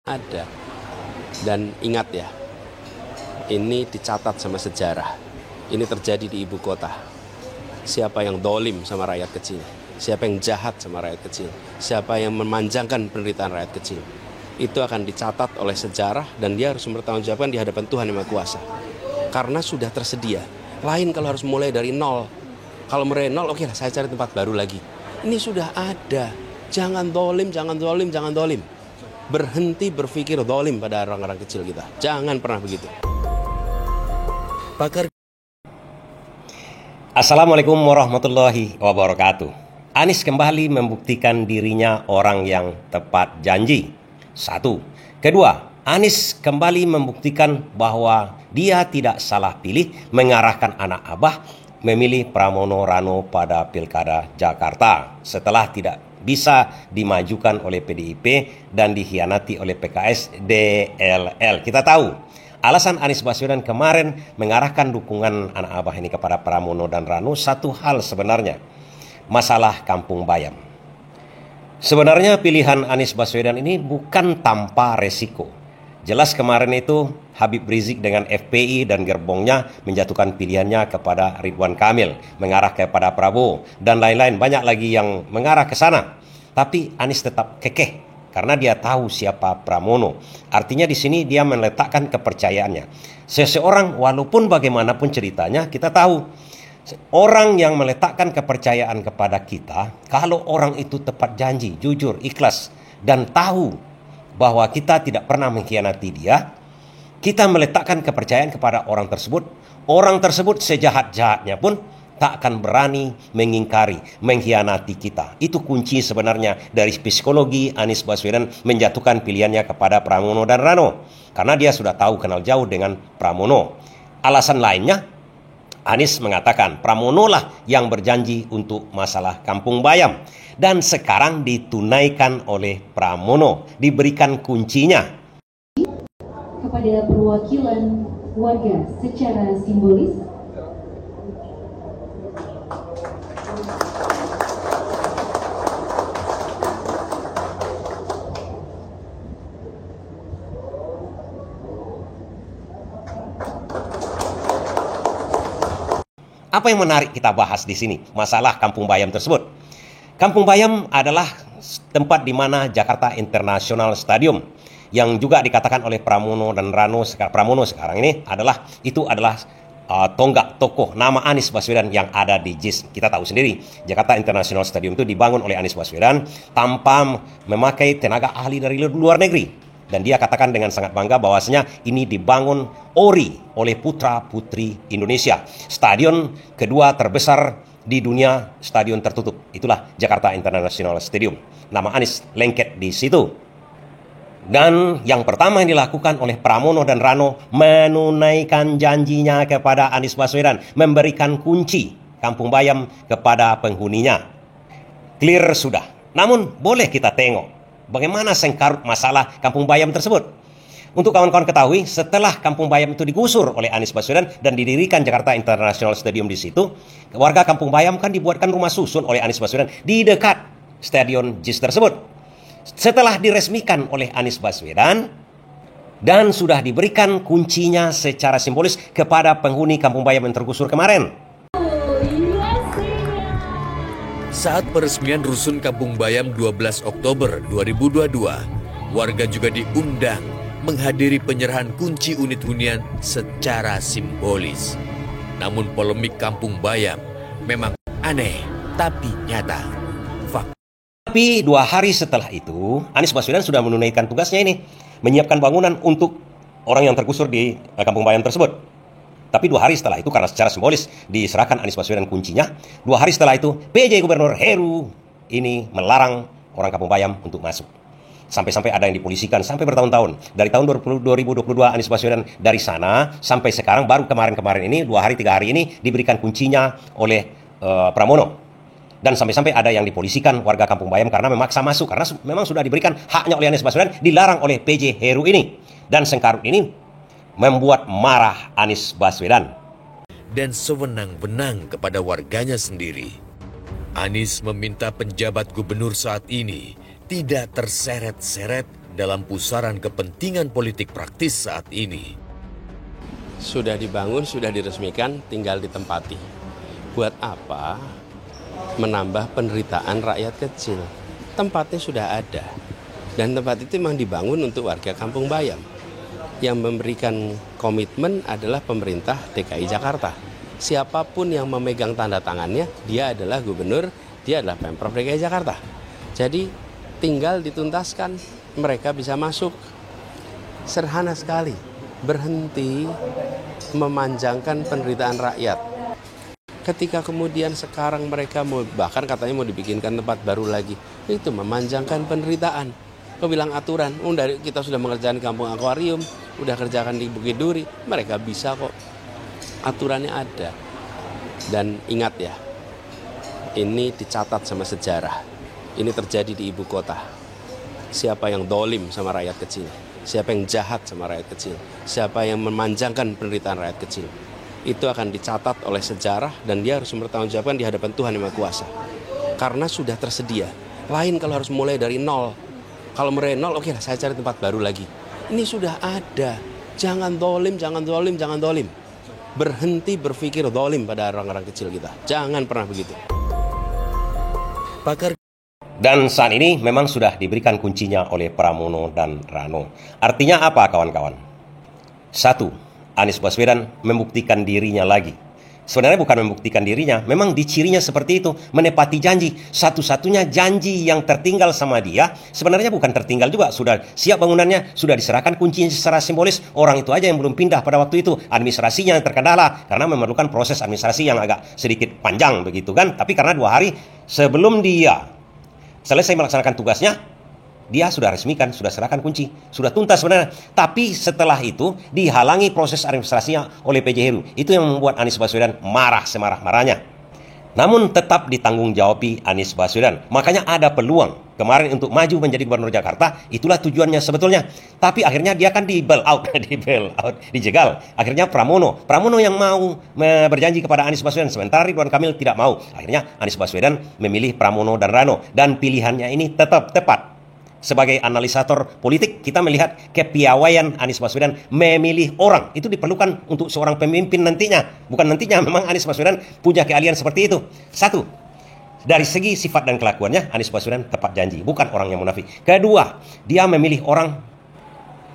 Ada. Dan ingat ya, ini dicatat sama sejarah. Ini terjadi di ibu kota. Siapa yang dolim sama rakyat kecil, siapa yang jahat sama rakyat kecil, siapa yang memanjangkan penderitaan rakyat kecil, itu akan dicatat oleh sejarah dan dia harus bertanggungjawabkan di hadapan Tuhan Yang Maha Kuasa. Karena sudah tersedia. Lain kalau harus mulai dari nol. Kalau mulai nol, oke lah, saya cari tempat baru lagi. Ini sudah ada. Jangan dolim, jangan dolim, jangan dolim. Berhenti berpikir dolim pada orang-orang kecil kita. Jangan pernah begitu. Assalamualaikum warahmatullahi wabarakatuh. Anies kembali membuktikan dirinya orang yang tepat janji. Satu. Kedua, Anies kembali membuktikan bahwa dia tidak salah pilih mengarahkan anak abah memilih Pramono Rano pada Pilkada Jakarta setelah tidak bisa dimajukan oleh PDIP dan dikhianati oleh PKS DLL. Kita tahu alasan Anies Baswedan kemarin mengarahkan dukungan anak abah ini kepada Pramono dan Rano satu hal sebenarnya, masalah Kampung Bayam. Sebenarnya pilihan Anies Baswedan ini bukan tanpa resiko. Jelas kemarin itu Habib Rizik dengan FPI dan gerbongnya menjatuhkan pilihannya kepada Ridwan Kamil, mengarah kepada Prabowo dan lain-lain, banyak lagi yang mengarah ke sana. Tapi Anies tetap kekeh karena dia tahu siapa Pramono. Artinya di sini dia meletakkan kepercayaannya. Seseorang walaupun bagaimanapun ceritanya, kita tahu orang yang meletakkan kepercayaan kepada kita, kalau orang itu tepat janji, jujur, ikhlas dan tahu bahwa kita tidak pernah mengkhianati dia, kita meletakkan kepercayaan kepada orang tersebut. Orang tersebut sejahat-jahatnya pun tak akan berani mengingkari, mengkhianati kita. Itu kunci sebenarnya dari psikologi Anies Baswedan menjatuhkan pilihannya kepada Pramono dan Rano. Karena dia sudah tahu kenal jauh dengan Pramono. Alasan lainnya, Anies mengatakan Pramono lah yang berjanji untuk masalah Kampung Bayam. Dan sekarang ditunaikan oleh Pramono, diberikan kuncinya kepada perwakilan warga secara simbolis. Apa yang menarik kita bahas di sini? Masalah Kampung Bayam tersebut. Kampung Bayam adalah tempat di mana Jakarta International Stadium yang juga dikatakan oleh Pramono dan Rano. Pramono sekarang ini adalah tonggak tokoh nama Anies Baswedan yang ada di JIS. Kita tahu sendiri Jakarta International Stadium itu dibangun oleh Anies Baswedan tanpa memakai tenaga ahli dari luar negeri. Dan dia katakan dengan sangat bangga bahwasanya ini dibangun ori oleh putra-putri Indonesia. Stadion kedua terbesar di dunia, stadion tertutup. Itulah Jakarta International Stadium. Nama Anies lengket di situ. Dan yang pertama yang dilakukan oleh Pramono dan Rano menunaikan janjinya kepada Anies Baswedan, memberikan kunci Kampung Bayam kepada penghuninya. Clear sudah. Namun boleh kita tengok bagaimana sengkarut masalah Kampung Bayam tersebut. Untuk kawan-kawan ketahui, setelah Kampung Bayam itu digusur oleh Anies Baswedan dan didirikan Jakarta International Stadium di situ, warga Kampung Bayam kan dibuatkan rumah susun oleh Anies Baswedan di dekat stadion JIS tersebut. Setelah diresmikan oleh Anies Baswedan dan sudah diberikan kuncinya secara simbolis kepada penghuni Kampung Bayam yang tergusur kemarin. Saat peresmian Rusun Kampung Bayam 12 Oktober 2022, warga juga diundang menghadiri penyerahan kunci unit hunian secara simbolis. Namun polemik Kampung Bayam memang aneh tapi nyata. Tapi 2 hari setelah itu, Anies Baswedan sudah menunaikan tugasnya ini, menyiapkan bangunan untuk orang yang tergusur di Kampung Bayam tersebut. Tapi 2 hari setelah itu, karena secara simbolis diserahkan Anies Baswedan kuncinya, 2 hari setelah itu PJ Gubernur Heru ini melarang orang Kampung Bayam untuk masuk. Sampai-sampai ada yang dipolisikan sampai bertahun-tahun. Dari tahun 2022 Anies Baswedan dari sana sampai sekarang, baru kemarin-kemarin ini 2 hari 3 hari ini diberikan kuncinya oleh Pramono. Dan sampai-sampai ada yang dipolisikan warga Kampung Bayam karena memaksa masuk, karena memang sudah diberikan haknya oleh Anies Baswedan, dilarang oleh PJ Heru ini. Dan sengkarut ini membuat marah Anies Baswedan dan sewenang-wenang kepada warganya sendiri. Anies meminta penjabat gubernur saat ini tidak terseret-seret dalam pusaran kepentingan politik praktis saat ini. Sudah dibangun, sudah diresmikan, tinggal ditempati. Buat apa menambah penderitaan rakyat kecil? Tempatnya sudah ada. Dan tempat itu memang dibangun untuk warga Kampung Bayam. Yang memberikan komitmen adalah pemerintah DKI Jakarta. Siapapun yang memegang tanda tangannya, dia adalah gubernur, dia adalah Pemprov DKI Jakarta. Jadi tinggal dituntaskan, mereka bisa masuk. Sederhana sekali, berhenti memanjangkan penderitaan rakyat. Ketika kemudian sekarang mereka bahkan katanya mau dibikinkan tempat baru lagi, itu memanjangkan penderitaan. Kau bilang aturan, dari kita sudah mengerjakan kampung akuarium, udah kerjakan di Bukit Duri, mereka bisa kok. Aturannya ada. Dan ingat ya, ini dicatat sama sejarah. Ini terjadi di ibu kota. Siapa yang dolim sama rakyat kecil, siapa yang jahat sama rakyat kecil, siapa yang memanjangkan penderitaan rakyat kecil, itu akan dicatat oleh sejarah dan dia harus bertanggungjawabkan di hadapan Tuhan Yang Maha Kuasa. Karena sudah tersedia. Lain kalau harus mulai dari nol. Kalau mulai nol, oke lah, saya cari tempat baru lagi. Ini sudah ada. Jangan dolim, jangan dolim, jangan dolim. Berhenti berpikir dolim pada orang-orang kecil kita. Jangan pernah begitu. Pakar Dan saat ini memang sudah diberikan kuncinya oleh Pramono dan Rano. Artinya apa kawan-kawan? Satu, Anies Baswedan membuktikan dirinya lagi. Sebenarnya bukan membuktikan dirinya, memang dicirinya seperti itu, menepati janji. Satu-satunya janji yang tertinggal sama dia, sebenarnya bukan tertinggal juga, sudah siap bangunannya, sudah diserahkan kuncinya secara simbolis. Orang itu aja yang belum pindah pada waktu itu, administrasinya yang terkendala, karena memerlukan proses administrasi yang agak sedikit panjang begitu kan. Tapi karena 2 hari sebelum dia selesai melaksanakan tugasnya, dia sudah resmikan, sudah serahkan kunci, sudah tuntas sebenarnya. Tapi setelah itu dihalangi proses administrasinya oleh PJ Heru. Itu yang membuat Anies Baswedan marah semarah-marahnya. Namun tetap ditanggung-jawabi Anies Baswedan. Makanya ada peluang kemarin untuk maju menjadi gubernur Jakarta. Itulah tujuannya sebetulnya. Tapi akhirnya dia kan di bail out, dijegal. Akhirnya Pramono yang mau berjanji kepada Anies Baswedan, sementara Ridwan Kamil tidak mau. Akhirnya Anies Baswedan memilih Pramono dan Rano. Dan pilihannya ini tetap tepat. Sebagai analisator politik, kita melihat kepiawaian Anies Baswedan memilih orang. Itu diperlukan untuk seorang pemimpin nantinya. Bukan nantinya, memang Anies Baswedan punya keahlian seperti itu. Satu, dari segi sifat dan kelakuannya, Anies Baswedan tepat janji. Bukan orang yang munafik. Kedua, dia memilih orang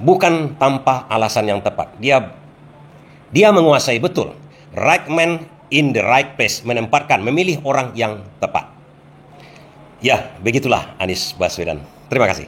bukan tanpa alasan yang tepat. Dia menguasai betul. Right man in the right place. Memilih orang yang tepat. Ya, begitulah Anies Baswedan. Terima kasih.